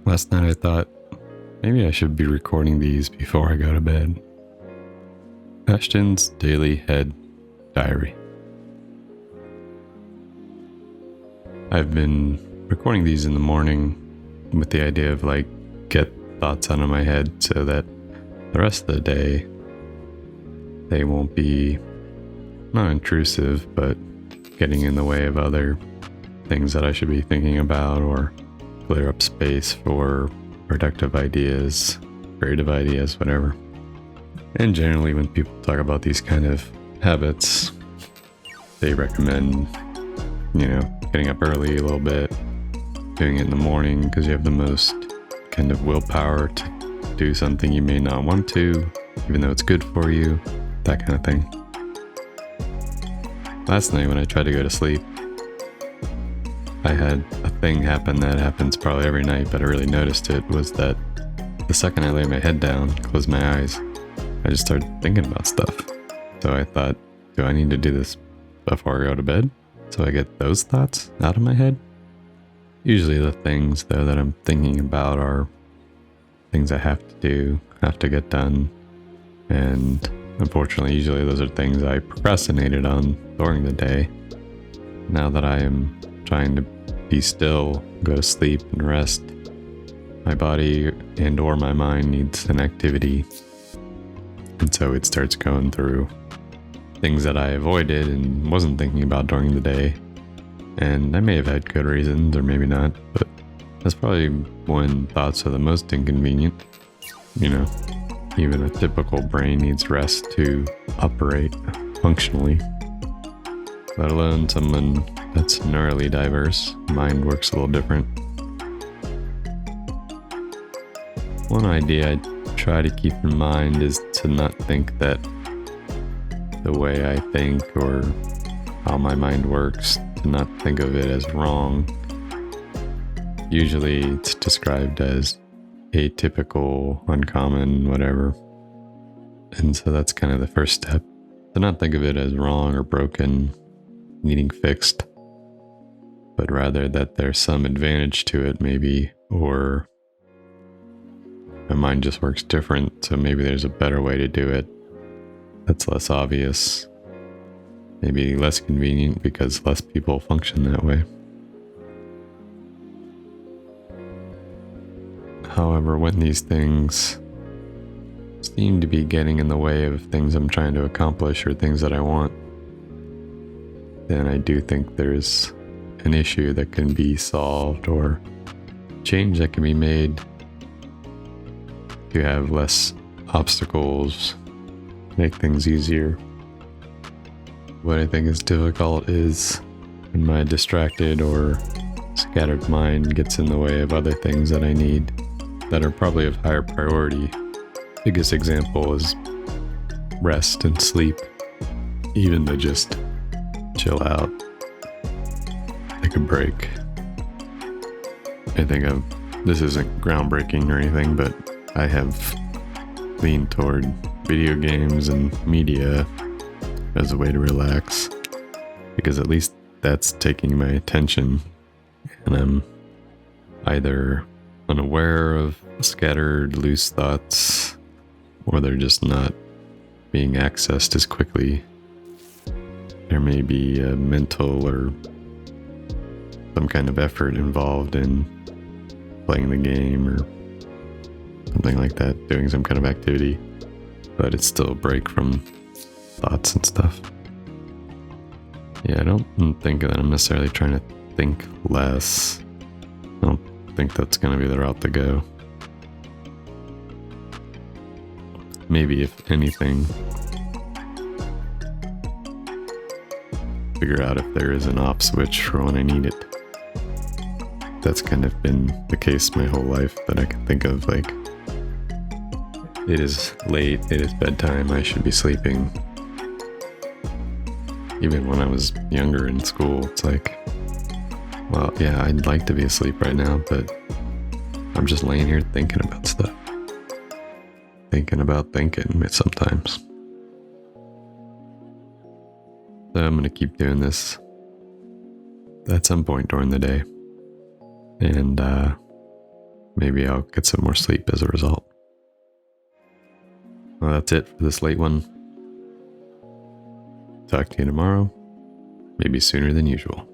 Last night I thought, maybe I should be recording these before I go to bed. Ashton's Daily Head Diary. I've been recording these in the morning with the idea of get thoughts out of my head so that the rest of the day they won't be not intrusive, but getting in the way of other things that I should be thinking about, or clear up space for productive ideas, creative ideas, whatever. And generally when people talk about these kind of habits, they recommend, getting up early a little bit, doing it in the morning because you have the most kind of willpower to do something you may not want to, even though it's good for you, that kind of thing. Last night when I tried to go to sleep, I had a thing happen that happens probably every night, but I really noticed it, was that the second I lay my head down, closed my eyes, I just started thinking about stuff. So I thought, do I need to do this before I go to bed so I get those thoughts out of my head? Usually the things, though, that I'm thinking about are things I have to do, have to get done. And unfortunately, usually those are things I procrastinated on during the day. Now that I am trying to be still, go to sleep and rest, my body and or my mind needs an activity. And so it starts going through things that I avoided and wasn't thinking about during the day. And I may have had good reasons, or maybe not, but that's probably when thoughts are the most inconvenient. Even a typical brain needs rest to operate functionally, let alone someone that's neurally diverse. Mind works a little different. One idea I try to keep in mind is to not think that the way I think or how my mind works, to not think of it as wrong. Usually it's described as atypical, uncommon, whatever. And so that's kind of the first step, to not think of it as wrong or broken, needing fixed, but rather that there's some advantage to it maybe, or my mind just works different, so maybe there's a better way to do it that's less obvious, maybe less convenient because less people function that way. However, when these things seem to be getting in the way of things I'm trying to accomplish or things that I want, then I do think there's an issue that can be solved or change that can be made to have less obstacles, make things easier. What I think is difficult is when my distracted or scattered mind gets in the way of other things that I need that are probably of higher priority. Biggest example is rest and sleep, even to just chill out, take a break. I think this isn't groundbreaking or anything, but I have leaned toward video games and media as a way to relax, because at least that's taking my attention and I'm either unaware of scattered loose thoughts, or they're just not being accessed as quickly. There may be a mental or some kind of effort involved in playing the game or something like that, doing some kind of activity, but it's still a break from thoughts and stuff. Yeah, I don't think that I'm necessarily trying to think less. I don't think that's going to be the route to go. Maybe, if anything, figure out if there is an off switch for when I need it. That's kind of been the case my whole life that I can think of. It is late, it is bedtime, I should be sleeping. Even when I was younger in school, it's well, yeah, I'd like to be asleep right now, but I'm just laying here thinking about stuff. Thinking about thinking sometimes. So I'm going to keep doing this at some point during the day. And maybe I'll get some more sleep as a result. Well, that's it for this late one. Talk to you tomorrow, maybe sooner than usual.